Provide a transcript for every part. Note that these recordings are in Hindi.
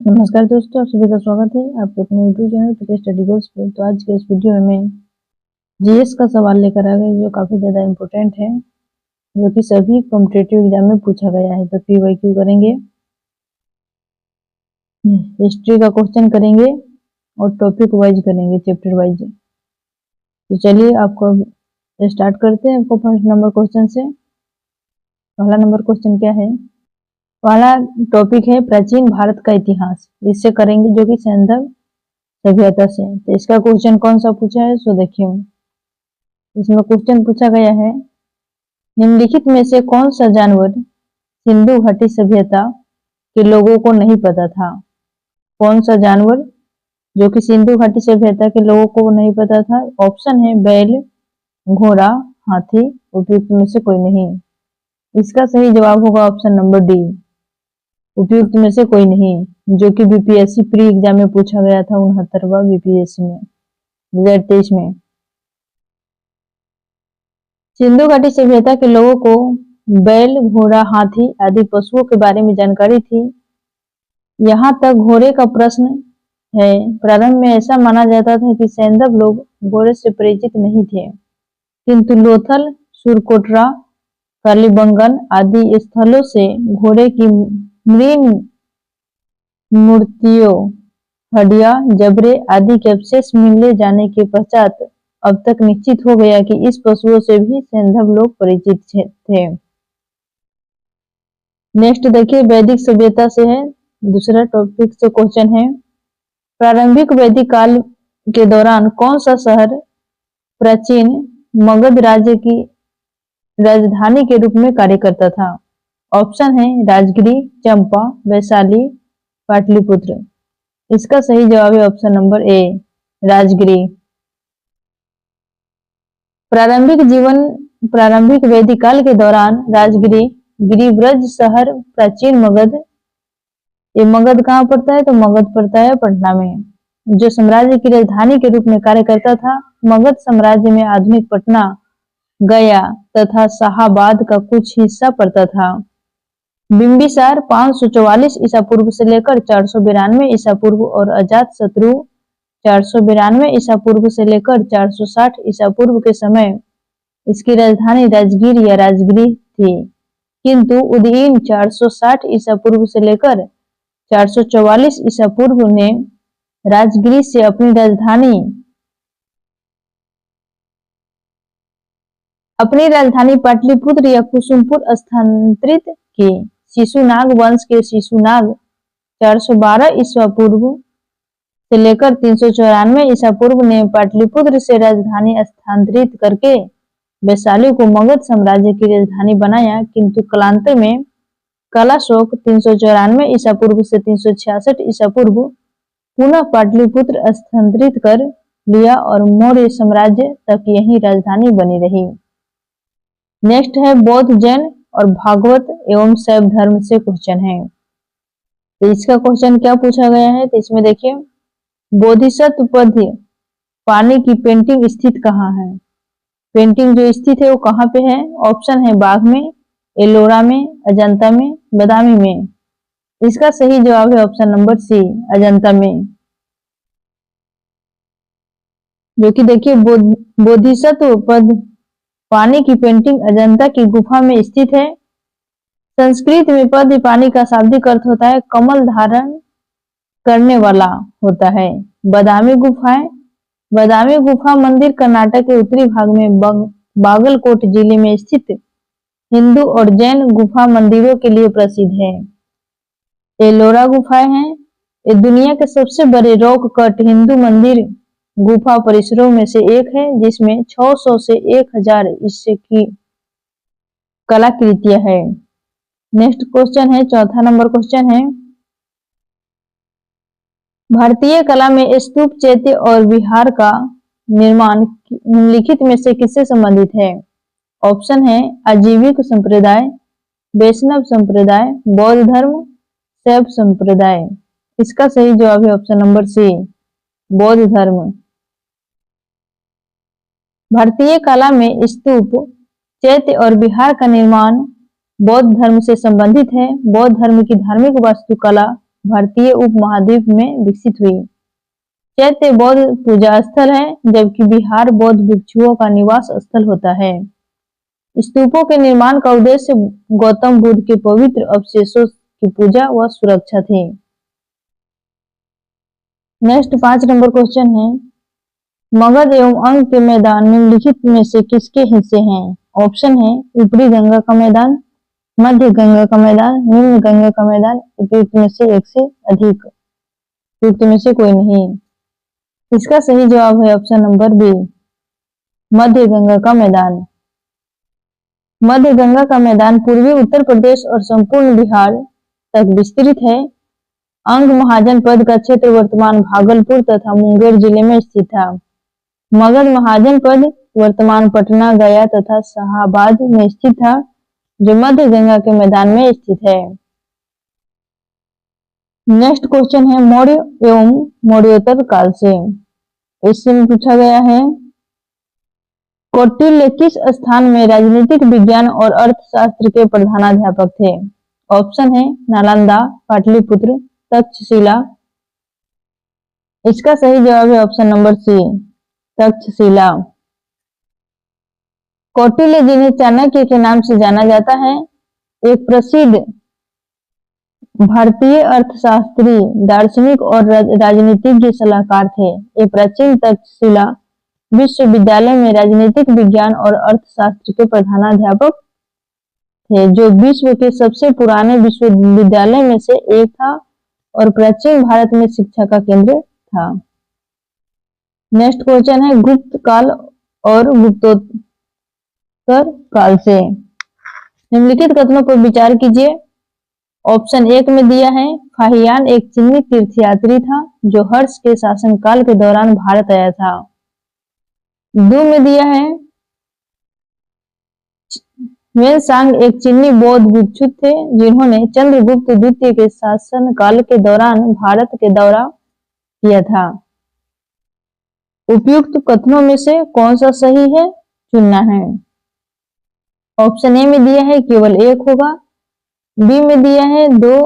नमस्कार दोस्तों, आप सभी का स्वागत है आपके अपने YouTube channel PK study goals पे। तो आज के इस वीडियो में मैं जीएस का सवाल लेकर आ गई जो काफी ज्यादा इम्पोर्टेंट है, जो कि सभी कॉम्पिटिटिव एग्जाम में पूछा गया है। तो पीवाईक्यू करेंगे, हिस्ट्री का क्वेश्चन करेंगे और टॉपिक वाइज करेंगे, चैप्टर वाइज। तो चलिए आपको स्टार्ट करते हैं। आपको फर्स्ट नंबर क्वेश्चन से। पहला नंबर क्वेश्चन क्या है? पहला टॉपिक है प्राचीन भारत का इतिहास। इससे करेंगे जो कि सैंधव सभ्यता से। तो इसका क्वेश्चन कौन सा पूछा है सो देखिए। इसमें क्वेश्चन पूछा गया है, निम्नलिखित में से कौन सा जानवर सिंधु घाटी सभ्यता के लोगों को नहीं पता था? कौन सा जानवर जो कि सिंधु घाटी सभ्यता के लोगों को नहीं पता था? ऑप्शन है बैल, घोड़ा, हाथी, उपयुक्त में से कोई नहीं। इसका सही जवाब होगा ऑप्शन नंबर डी, उपयुक्त में से कोई नहीं, जो कि बीपीएससी प्री एग्जाम में पूछा गया था 69वां बीपीएससी में 2023 में। सिंधु घाटी सभ्यता के लोगों को बैल, घोड़ा, हाथी आदि पशुओं के बारे में जानकारी थी। यहाँ तक घोड़े का प्रश्न है। प्रारंभ में ऐसा माना जाता था कि सैंधव लोग घोड़े से परिचित नहीं थे, किंतु लोथल, सुरकोटरा, कालीबंगन आदि स्थलों से घोड़े की मृण मूर्तियों, हड्डियां, जबड़े आदि के अवशेष मिले जाने के पश्चात अब तक निश्चित हो गया कि इस पशुओं से भी सैंधव लोग परिचित थे। नेक्स्ट देखिए, वैदिक सभ्यता से है। दूसरा टॉपिक से क्वेश्चन है, प्रारंभिक वैदिक काल के दौरान कौन सा शहर प्राचीन मगध राज्य की राजधानी के रूप में कार्य करता था? ऑप्शन है राजगिरी, चंपा, वैशाली, पाटलिपुत्र। इसका सही जवाब है ऑप्शन नंबर ए, राजगिरी। प्रारंभिक वैदिक काल के दौरान राजगिरी गिरिव्रज शहर प्राचीन मगध, ये मगध कहाँ पड़ता है? तो मगध पड़ता है पटना में, जो साम्राज्य की राजधानी के रूप में कार्य करता था। मगध साम्राज्य में आधुनिक पटना, गया तथा शाहाबाद का कुछ हिस्सा पड़ता था। बिंबिसार 544 ईसा पूर्व से लेकर 492 ईसा पूर्व और अजात शत्रु 492 ईसा पूर्व से लेकर 460 ईसा पूर्व के समय इसकी राजधानी राजगीर या राजगिरी थी, किंतु उदयीन 460 ईसा पूर्व से लेकर 444 ईसा पूर्व ने राजगिरी से अपनी राजधानी पाटलिपुत्र या कुसुमपुर स्थानांतरित की। शिशुनाग वंश के शिशुनाग 412 ईसा पूर्व से लेकर 394 ईसा पूर्व ने पाटलिपुत्र से राजधानी स्थानांतरित करके वैशाली को मगध साम्राज्य की राजधानी बनाया, किंतु कालांतर में कलाशोक 394 ईसा पूर्व से 366 ईसा पूर्व पुनः पाटलिपुत्र स्थानांतरित कर लिया और मौर्य साम्राज्य तक यही राजधानी बनी रही। नेक्स्ट है बौद्ध, जैन और भागवत एवं शैव धर्म से क्वेश्चन है। तो इसका क्वेश्चन क्या पूछा गया है? तो इसमें देखिए, बोधिसत्व पद पानी की पेंटिंग स्थित कहाँ है? पेंटिंग जो स्थित है वो कहाँ पे है? ऑप्शन है बाघ में, एलोरा में, अजंता में, बदामी में। इसका सही जवाब है ऑप्शन नंबर सी, अजंता में। जो कि देखिए, बोधिसत्व पद पानी की पेंटिंग अजंता की गुफा में स्थित है। संस्कृत में पद्य पानी का शाब्दिक अर्थ होता है कमल धारण करने वाला होता है। बदामी गुफा मंदिर कर्नाटक के उत्तरी भाग में बागलकोट जिले में स्थित हिंदू और जैन गुफा मंदिरों के लिए प्रसिद्ध है। एलोरा गुफाएं हैं, ये दुनिया के सबसे बड़े रॉक कट हिंदू मंदिर गुफा परिसरों में से एक है, जिसमें 600 से 1000 ईस्वी की कलाकृतियां है। नेक्स्ट क्वेश्चन है, चौथा नंबर क्वेश्चन है, भारतीय कला में स्तूप, चैत्य और विहार का निर्माण निम्नलिखित में से किससे संबंधित है? ऑप्शन है आजीविक संप्रदाय, वैष्णव संप्रदाय, बौद्ध धर्म, शैव संप्रदाय। इसका सही जवाब है ऑप्शन नंबर सी, बौद्ध धर्म। भारतीय कला में स्तूप, चैत्य और विहार का निर्माण बौद्ध धर्म से संबंधित है। बौद्ध धर्म की धार्मिक वास्तुकला भारतीय उपमहाद्वीप में विकसित हुई। चैत्य बौद्ध पूजा स्थल है, जबकि विहार बौद्ध भिक्षुओं का निवास स्थल होता है। स्तूपों के निर्माण का उद्देश्य गौतम बुद्ध के पवित्र अवशेषों की पूजा व सुरक्षा थी। नेक्स्ट 5 नंबर क्वेश्चन है, मगध एवं अंग के मैदान निम्नलिखित में से किसके हिस्से हैं? ऑप्शन है ऊपरी गंगा का मैदान, मध्य गंगा का मैदान, निम्न गंगा का मैदान, उपयुक्त में से एक से अधिक, उपयुक्त में से कोई नहीं। इसका सही जवाब है ऑप्शन नंबर बी, मध्य गंगा का मैदान। मध्य गंगा का मैदान पूर्वी उत्तर प्रदेश और संपूर्ण बिहार तक विस्तृत है। अंग महाजनपद का क्षेत्र वर्तमान भागलपुर तथा मुंगेर जिले में स्थित था। मगध महाजनपद वर्तमान पटना, गया तथा शाहाबाद में स्थित था, जो मध्य गंगा के मैदान में स्थित है। नेक्स्ट क्वेश्चन है, मौर्य एवं मौर्योत्तर काल से, इससे पूछा गया है, कौटिल्य किस स्थान में राजनीतिक विज्ञान और अर्थशास्त्र के प्रधानाध्यापक थे? ऑप्शन है नालंदा, पाटलिपुत्र, तक्षशिला। इसका सही जवाब है option number C, Taxila. Kautilya, जिन्हें चाणक्य के नाम से जाना जाता है, एक प्रसिद्ध भारतीय अर्थशास्त्री, दार्शनिक और राजनीतिज्ञ सलाहकार थे। ये प्राचीन तक्षशिला विश्वविद्यालय में राजनीतिक विज्ञान और अर्थशास्त्र के प्रधानाध्यापक थे, जो विश्व के सबसे पुराने विश्वविद्यालय में से एक था और प्राचीन भारत में शिक्षा का केंद्र था। नेक्स्ट क्वेश्चन है, गुप्त काल और गुप्तोत्तर काल से निम्नलिखित कथनों पर विचार कीजिए। ऑप्शन 1 में दिया है, फाहियान एक चीनी तीर्थयात्री था जो हर्ष के शासनकाल के दौरान भारत आया था। 2 में दिया है, ह्वेनसांग एक चीनी बौद्ध भिक्षु थे जिन्होंने चंद्रगुप्त द्वितीय के शासनकाल के दौरान भारत के दौरा किया था। उपयुक्त कथनों में से कौन सा सही है, चुनना है। ऑप्शन ए में दिया है केवल 1 होगा, बी में दिया है 2,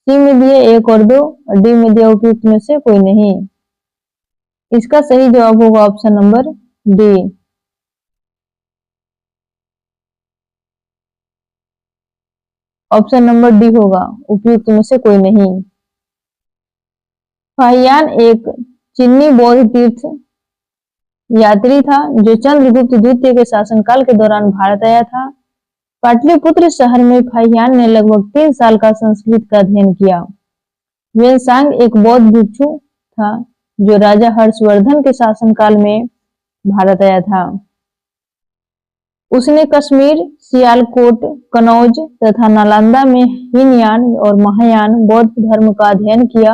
सी में दिया 1 और 2, और डी में दिया उपयुक्त में से कोई नहीं। इसका सही जवाब होगा option number D. Option number D होगा, उपयुक्त में से कोई नहीं। फाहियान एक चीनी बौद्ध तीर्थ यात्री था जो चंद्रगुप्त द्वितीय के शासनकाल के दौरान भारत आया था। पाटलिपुत्र शहर में फाहियान ने लगभग 3 साल का संस्कृत का अध्ययन किया। ह्वेनसांग एक बौद्ध भिक्षु था जो राजा हर्षवर्धन के शासनकाल में भारत आया था। उसने कश्मीर, सियालकोट, कनौज तथा नालंदा में हीनयान और महायान बौद्ध धर्म का अध्ययन किया।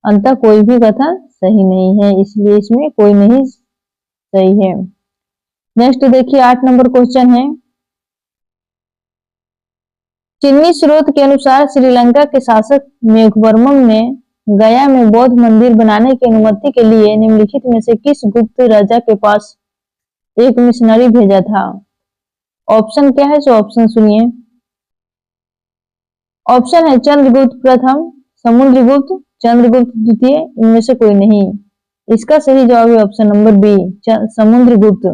अंततः कोई भी कथन सही नहीं है, इसलिए इसमें कोई नहीं सही है। नेक्स्ट देखिए 8 नंबर क्वेश्चन है, चीनी स्रोत के अनुसार श्रीलंका के शासक मेघवर्मन ने गया में बौद्ध मंदिर बनाने की अनुमति के लिए निम्नलिखित में से किस गुप्त राजा के पास एक मिशनरी भेजा था? ऑप्शन क्या है, सो ऑप्शन सुनिए। ऑप्शन है चंद्रगुप्त प्रथम, समुद्रगुप्त, चंद्रगुप्त द्वितीय, इनमें से कोई नहीं। इसका सही जवाब है ऑप्शन नंबर बी, समुद्रगुप्त।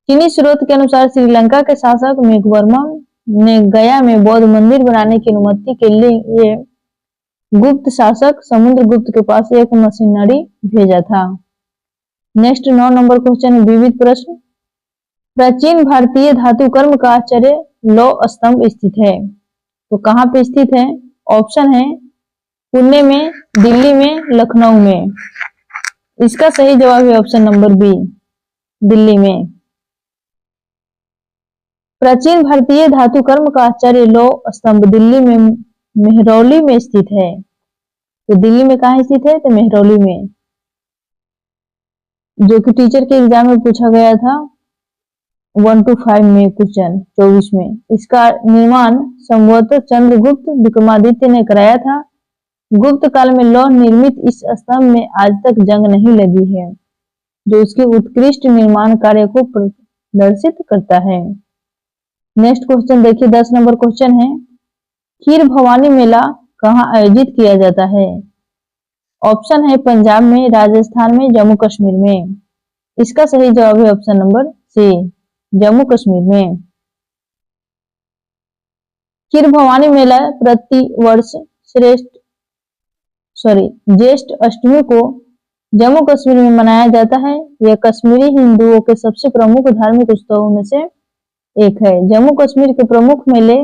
चीनी स्रोत के अनुसार श्रीलंका के शासक मेघवर्मन ने गया में बौद्ध मंदिर बनाने की अनुमति के लिए गुप्त शासक समुद्रगुप्त के पास एक मशीनरी भेजा था। नेक्स्ट 9 नंबर क्वेश्चन है, विविध प्रश्न। प्राचीन भारतीय धातु कर्म का आचार्य लौह स्तंभ स्थित है, तो कहाँ पे स्थित है? ऑप्शन है पुणे में, दिल्ली में, लखनऊ में। इसका सही जवाब है ऑप्शन नंबर बी, दिल्ली में। प्राचीन भारतीय धातु कर्म का आचार्य लौह स्तंभ दिल्ली में मेहरौली में स्थित है। तो दिल्ली में कहाँ स्थित है? तो मेहरौली में, जो कि टीचर के एग्जाम में पूछा गया था 1 to 5 में क्वेश्चन 24 में। इसका निर्माण संभवतः चंद्रगुप्त विक्रमादित्य ने कराया था। गुप्त काल में लौह निर्मित इस स्तंभ में आज तक जंग नहीं लगी है, जो उसके उत्कृष्ट निर्माण कार्य को प्रदर्शित करता है। नेक्स्ट क्वेश्चन देखिए 10 नंबर क्वेश्चन है, खीर भवानी मेला कहाँ आयोजित किया जाता है? ऑप्शन है पंजाब में, राजस्थान में, जम्मू कश्मीर में। इसका सही जवाब है option number C, Jammu Kashmir में। खीर भवानी मेला प्रति वर्ष ज्येष्ठ अष्टमी को जम्मू कश्मीर में मनाया जाता है। यह कश्मीरी हिंदुओं के सबसे प्रमुख धार्मिक उत्सवों में से एक है। जम्मू कश्मीर के प्रमुख मेले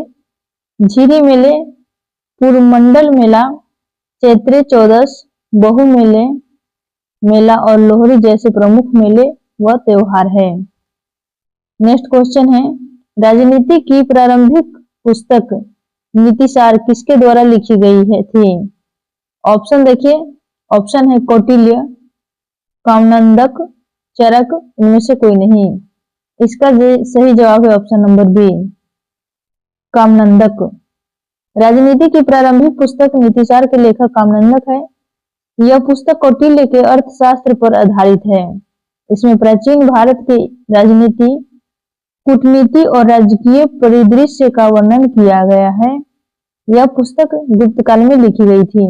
झीरी मेले, पूर्वमंडल मेला, चैत्री चौदस, बहु मेला और लोहड़ी जैसे प्रमुख मेले व त्योहार है। नेक्स्ट क्वेश्चन है, राजनीति की प्रारंभिक पुस्तक नीतिसार किसके द्वारा लिखी गई थी? ऑप्शन देखिए, ऑप्शन है कौटिल्य, कामनंदक, चरक, इनमें से कोई नहीं। इसका सही जवाब है ऑप्शन नंबर बी, कामनंदक। राजनीति की प्रारंभिक पुस्तक नीतिसार के लेखक कामनंदक है। यह पुस्तक कौटिल्य के अर्थशास्त्र पर आधारित है। इसमें प्राचीन भारत की राजनीति, कूटनीति और राजकीय परिदृश्य का वर्णन किया गया है। यह पुस्तक गुप्त काल में लिखी गई थी।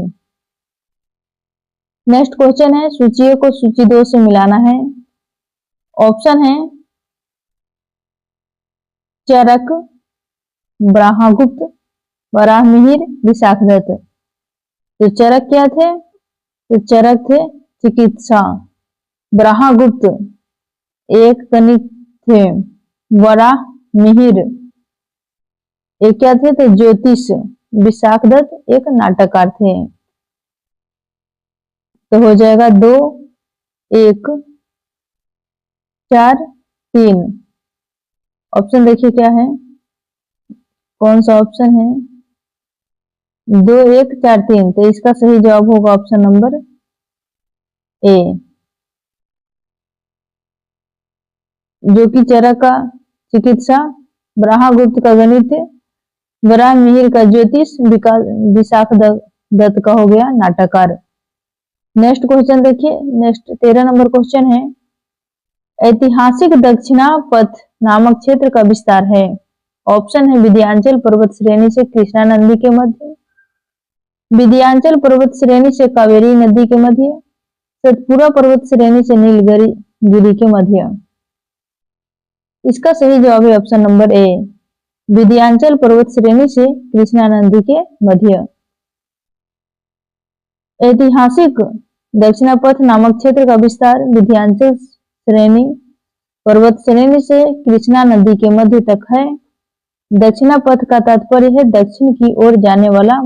नेक्स्ट क्वेश्चन है, सूचियों को सूची 2 से मिलाना है। ऑप्शन है चरक, ब्रह्मगुप्त, वराहमिहिर, विशाखदत्त। तो चरक क्या थे? तो चरक थे चिकित्सा, ब्रह्मगुप्त एक गणित थे, वराहमिहिर एक क्या थे? तो ज्योतिष, विशाखदत्त एक नाटककार थे। तो हो जाएगा 2, 1, 4, 3। ऑप्शन देखिए क्या है, कौन सा ऑप्शन है? 2, 1, 4, 3। तो इसका सही जवाब होगा ऑप्शन नंबर ए, जो कि चरक का चिकित्सा, ब्रह्मगुप्त का गणित, वराहमिहिर का ज्योतिष, विशाखदत्त का हो गया नाटककार। नेक्स्ट क्वेश्चन देखिए, नेक्स्ट 13 नंबर क्वेश्चन है, ऐतिहासिक दक्षिणा पथ नामक क्षेत्र का विस्तार है। ऑप्शन है विंध्याचल पर्वत श्रेणी से कृष्णा नदी के मध्य, विंध्याचल पर्वत श्रेणी से कावेरी नदी के मध्य, सतपुरा पर्वत श्रेणी से नीलगिरी के मध्य। इसका सही जवाब है ऑप्शन नंबर ए, विंध्याचल पर्वत श्रेणी से कृष्णा नदी के मध्य। ऐतिहासिक दक्षिणापथ नामक क्षेत्र का विस्तार विंध्याचल श्रेणी पर्वत श्रेणी से कृष्णा नदी के मध्य तक है। दक्षिणापथ का तात्पर्य है दक्षिण की ओर जाने वाला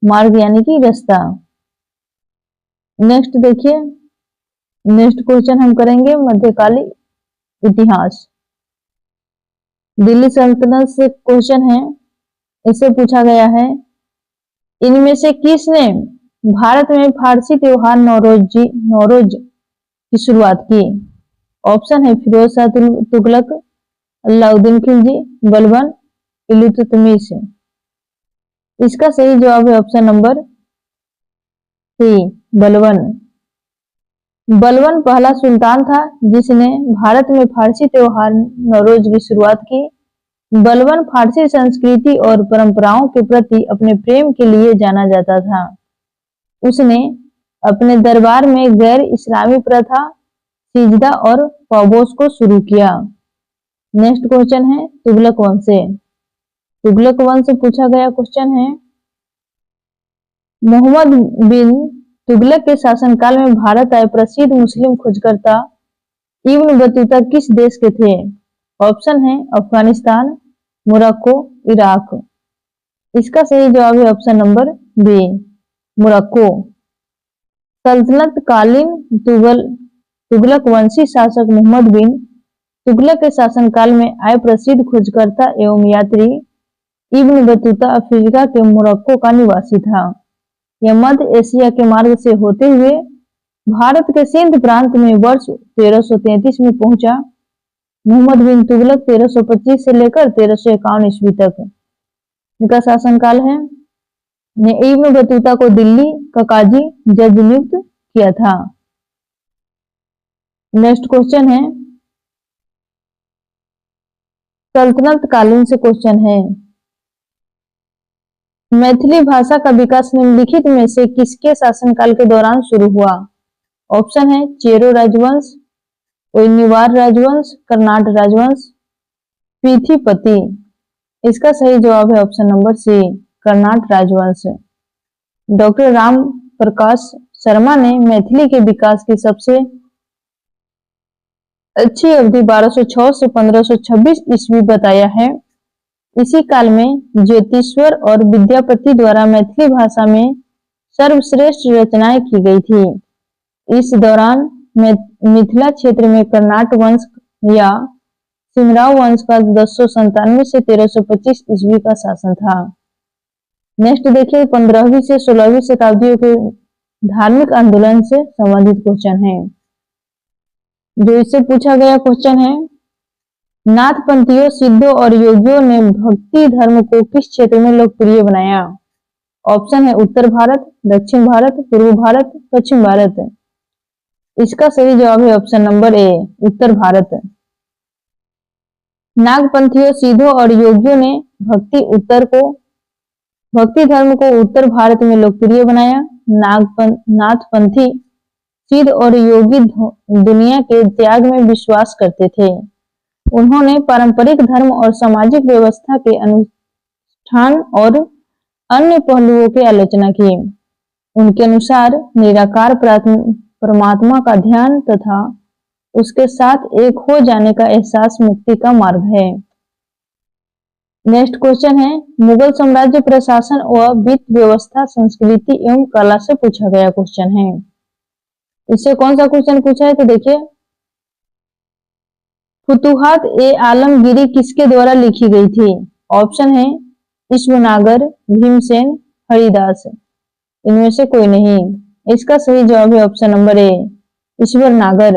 मार्ग यानी कि रास्ता। नेक्स्ट देखिए, नेक्स्ट क्वेश्चन हम करेंगे मध्यकालीन इतिहास। दिल्ली सल्तनत से क्वेश्चन है, इससे पूछा गया है, इनमें से किसने भारत में फारसी त्योहार नौरोज की शुरुआत की? ऑप्शन है फिरोज शाह तुगलक, अलाउद्दीन खिलजी, बलबन, इल्तुतमिश। इसका सही जवाब है option number C, Balban. Balban पहला सुल्तान था जिसने भारत में फारसी त्योहार नौरोज की शुरुआत की। बलबन फारसी संस्कृति और परंपराओं के प्रति अपने प्रेम के लिए जाना जाता था। उसने अपने दरबार में गैर इस्लामी प्रथा सिजदा और पौबोस को शुरू किया। नेक्स्ट क्वेश्चन है तुगलक वंश से। तुगलक वंश से पूछा गया क्वेश्चन है, मोहम्मद बिन तुगलक के शासनकाल में भारत आए प्रसिद्ध मुस्लिम खोजकर्ता इब्न बतूता किस देश के थे? ऑप्शन है अफगानिस्तान, मोरक्को, इराक। इसका सही जवाब है ऑप्शन नंबर बी, मोरक्को। सल्तनत कालीन तुगलक वंशी शासक मोहम्मद बिन तुगलक के शासनकाल में आए प्रसिद्ध खोजकर्ता एवं यात्री इब्न बतूता अफ्रीका के मोरक्को का निवासी था। यह मध्य एशिया के मार्ग से होते हुए भारत के सिंध प्रांत में वर्ष 1333 में पहुंचा। मोहम्मद बिन तुगलक 1325 से लेकर 1351 ईस्वी तक इनका शासनकाल है। ने इब्न बतूता को दिल्ली का काजी जज नियुक्त किया था। नेक्स्ट क्वेश्चन है, सल्तनत कालीन से क्वेश्चन है, मैथिली भाषा का विकास निम्नलिखित में से किसके शासनकाल के दौरान शुरू हुआ? ऑप्शन है चेरो राजवंश, उयनिवार राजवंश, कर्नाट राजवंश, पीथीपति। इसका सही जवाब है ऑप्शन नंबर सी, कर्नाट राजवंश। डॉक्टर राम प्रकाश शर्मा ने मैथिली के विकास की सबसे अच्छी अवधि 1206 से 1526 ईस्वी बताया है। इसी काल में ज्योतिश्वर और विद्यापति द्वारा मैथिली भाषा में सर्वश्रेष्ठ रचनाएं की गई थी। इस दौरान मिथिला क्षेत्र में कर्नाट वंश या सिमराव वंश का 1097 से 1325 ईस्वी का शासन था। नेक्स्ट देखिए 15वीं से 16वीं शताब्दियों के धार्मिक आंदोलन से संबंधित क्वेश्चन है। जो इससे पूछा गया क्वेश्चन है, नाथपंथियों, सिद्धों और योगियों ने भक्ति धर्म को किस क्षेत्र में लोकप्रिय बनाया? ऑप्शन है उत्तर भारत, दक्षिण भारत, पूर्व भारत, पश्चिम भारत। इसका सही जवाब है ऑप्शन नंबर ए, उत्तर भारत। नागपंथियों, सिद्धों और योगियों ने भक्ति धर्म को उत्तर भारत में लोकप्रिय बनाया। नाथपंथी, सिद्ध और योगी दुनिया के त्याग में विश्वास करते थे। उन्होंने पारंपरिक धर्म और सामाजिक व्यवस्था के अनुष्ठान और अन्य पहलुओं की आलोचना की। उनके अनुसार निराकार परमात्मा का ध्यान तथा उसके साथ एक हो जाने का एहसास मुक्ति का मार्ग है। नेक्स्ट क्वेश्चन है, मुगल साम्राज्य प्रशासन व वित्त व्यवस्था, संस्कृति एवं कला से पूछा गया क्वेश्चन है। इससे कौन सा क्वेश्चन पूछा है तो देखिए, फुतुहात ए आलमगीरी किसके द्वारा लिखी गई थी? ऑप्शन है ईश्वरनागर, भीमसेन, हरिदास। इनमें से कोई नहीं। इसका सही जवाब है ऑप्शन नंबर ए, ईश्वरनागर।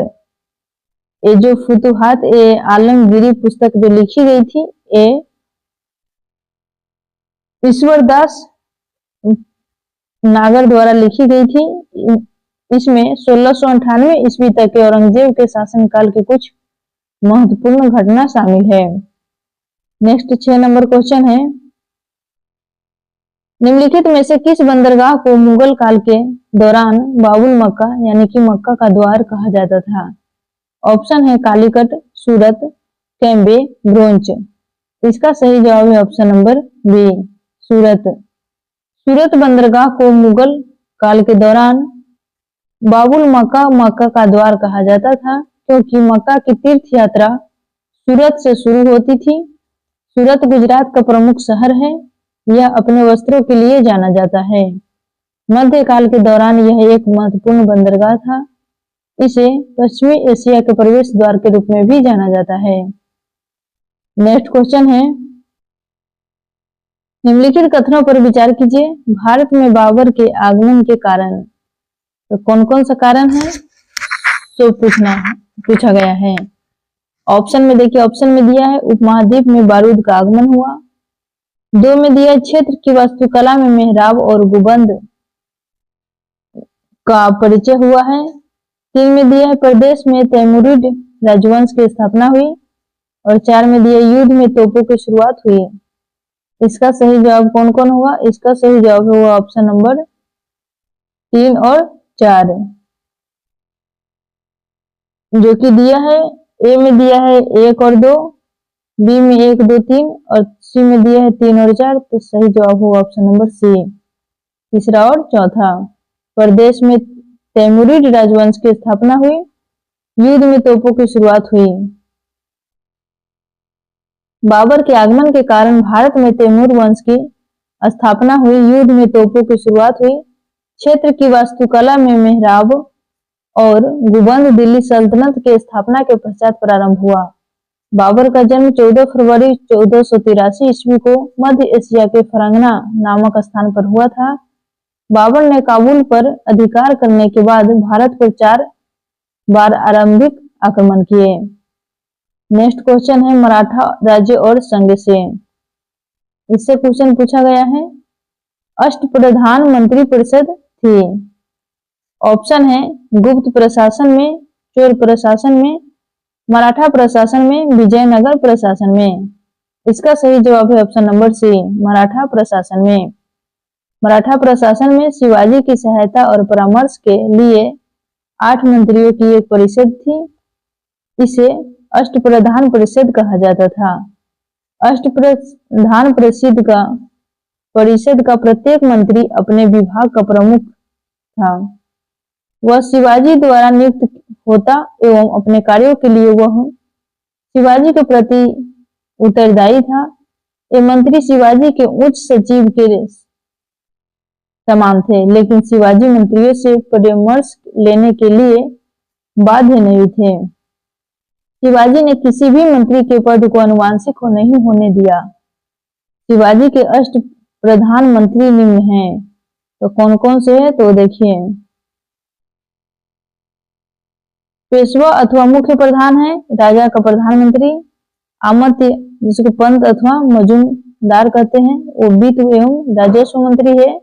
ये जो फुतुहात ए आलमगीरी पुस्तक जो लिखी गई थी, ये ईश्वरदास नागर द्वारा लिखी गई थी। इसमें 1698 ईस्वी तक के औरंगजेब के शासनकाल के कुछ महत्वपूर्ण घटना शामिल है। नेक्स्ट 6 नंबर क्वेश्चन है, निम्नलिखित में से किस बंदरगाह को मुगल काल के दौरान बाबुल मक्का यानी कि मक्का का द्वार कहा जाता था? ऑप्शन है कालीकट, सूरत, कैम्बे, ब्रोंच। इसका सही जवाब है ऑप्शन नंबर बी, सूरत। सूरत बंदरगाह को मुगल काल के दौरान बाबुल मक्का का द्वार कहा जाता था, क्योंकि मक्का की तीर्थ यात्रा सूरत से शुरू होती थी। सूरत गुजरात का प्रमुख शहर है। यह अपने वस्त्रों के लिए जाना जाता है। मध्यकाल के दौरान यह एक महत्वपूर्ण बंदरगाह था। इसे पश्चिमी एशिया के प्रवेश द्वार के रूप में भी जाना जाता है। नेक्स्ट क्वेश्चन है, निम्नलिखित कथनों पर विचार कीजिए। भारत में बाबर के आगमन के कारण, तो कौन कौन सा कारण है तो पूछा गया है। ऑप्शन में देखिए, ऑप्शन में दिया है उपमहाद्वीप में बारूद का आगमन हुआ। 2 में दिया है क्षेत्र की वास्तुकला में मेहराब और गुंबद का परिचय हुआ है। 3 में दिया है प्रदेश में तैमुरिड राजवंश की स्थापना हुई। और 4 में दिया युद्ध में तोपों की शुरुआत हुई। इसका सही जवाब कौन कौन होगा? इसका सही जवाब होगा ऑप्शन नंबर 3 और 4, जो कि दिया है ए में दिया है 1 और 2, बी में 1, 2, 3 और सी में दिया है 3 और 4। तो सही जवाब होगा ऑप्शन नंबर सी, तीसरा और चौथा। प्रदेश में तैमुरिड राजवंश की स्थापना हुई, युद्ध में तोपों की शुरुआत हुई। बाबर के आगमन के कारण भारत में तैमूर वंश की स्थापना हुई, युद्ध में तोपों की शुरुआत हुई। क्षेत्र की वास्तुकला में मेहराब और गुंबद दिल्ली सल्तनत के स्थापना के पश्चात प्रारंभ हुआ। बाबर का जन्म 14 फरवरी 1483 ईस्वी को मध्य एशिया के फरंगना नामक स्थान पर हुआ था। बाबर ने काबुल पर अधिकार करने के बाद भारत पर 4 बार आरंभिक आक्रमण किए। नेक्स्ट क्वेश्चन है मराठा राज्य और संघ से। इससे क्वेश्चन पूछा गया है, अष्टप्रधान मंत्री परिषद थी। ऑप्शन है गुप्त प्रशासन में, चोल प्रशासन में, मराठा प्रशासन में, विजयनगर प्रशासन में। इसका सही जवाब है ऑप्शन नंबर सी, मराठा प्रशासन में। मराठा प्रशासन में शिवाजी की सहायता और परामर्श के लिए 8 मंत्रियों की एक परिषद थी। इसे अष्टप्रधान परिषद कहा जाता था। अष्टप्रधान परिषद का प्रत्येक मंत्री अपने विभाग का प्रमुख था। वह शिवाजी द्वारा नियुक्त होता एवं अपने कार्यों के लिए वह शिवाजी के प्रति उत्तरदायी था। ये मंत्री शिवाजी के उच्च सचिव के समान थे, लेकिन शिवाजी मंत्रियों से परामर्श लेने के लिए बाध्य नहीं थे। शिवाजी ने किसी भी मंत्री के पद को अनुवांशिक नहीं होने दिया। शिवाजी के अष्ट प्रधान मंत्री निम्न हैं, तो कौन कौन से हैं तो देखिए। पेशवा अथवा मुख्य प्रधान है, राजा का प्रधानमंत्री। आमत्य जिसको पंत अथवा मजूमदार कहते हैं, वो वित्त एवं राजस्व मंत्री है।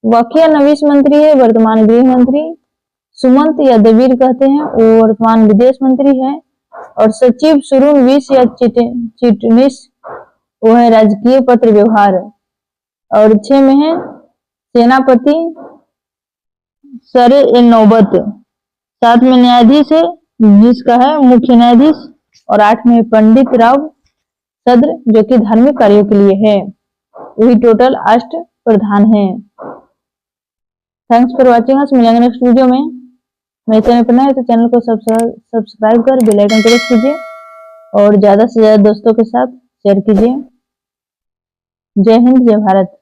वकीय नवीस मंत्री है, वर्तमान गृह मंत्री। सुमंत या दबीर कहते हैं, वो वर्तमान विदेश मंत्री है। और सचिव सुरुन विस या चिटनिस, वो है राजकीय पत्र व्यवहार। और 6 में है सेनापति सरे ए नौबत। 7 में न्यायाधीश है, जिसका है मुख्य न्यायाधीश। और 8 में पंडित राव सद्र, जो कि धार्मिक कार्यों के लिए है। वही टोटल 8 प्रधान है। Thanks for watching us. मिलेंगे नेक्स्ट वीडियो में। मेरे चैनल पर नए हैं तो चैनल को सब्सक्राइब कर बेल आइकन प्रेस कीजिए और ज्यादा से ज्यादा दोस्तों के साथ शेयर कीजिए। जय हिंद, जय भारत।